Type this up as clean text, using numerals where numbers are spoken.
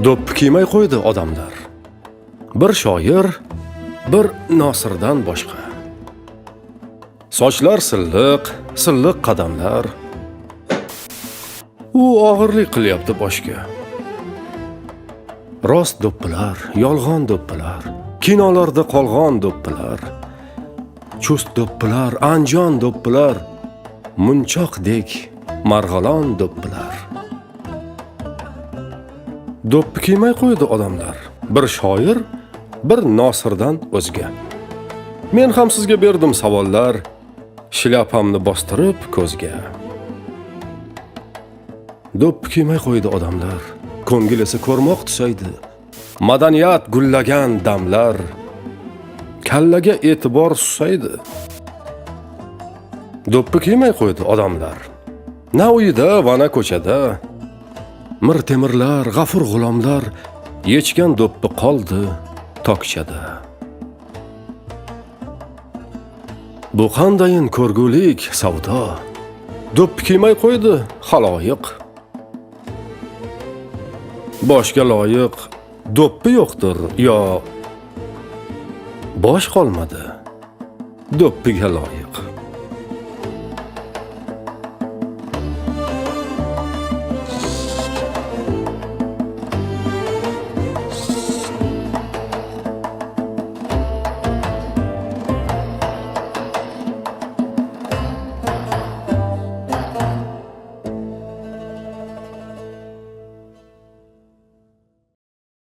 Do'ppi kiymay qo'ydi odamlar. Bir shoir, bir Nosirdan boshqa. Sochlar silliq, silliq qadamlar. U og'irlik qilyapti boshga. Rost do'ppilar, yolg'on do'ppilar, kinolarda qolgan do'ppilar, chust do'ppilar, anjon do'ppilar, munchoqdek marg'alon do'ppilar. Do'ppi kiymay qo'ydi odamlar. Bir shoir, bir Nosirdan o'zga. Men ham sizga berdim savollar, shlyapamni bostirib ko'zga. Do'ppi kiymay qo'ydi odamlar. Ko'ngil esa ko'rmoq tusaydi. Madaniyat gullagan damlar. Kallaga e'tibor susaydi. Do'ppi kiymay qo'ydi odamlar. Na uyida va na ko'chada. Mir temirlar, g'afur g'ulomlar yechgan do'ppi qoldi tokchada. Bu qandayin ko'rgulik savdo. Do'ppi kiymay qo'ydi xaloyiq. Boshga loyiq do'ppi yo'qdir yo bosh qolmadi do'ppiga loyiq.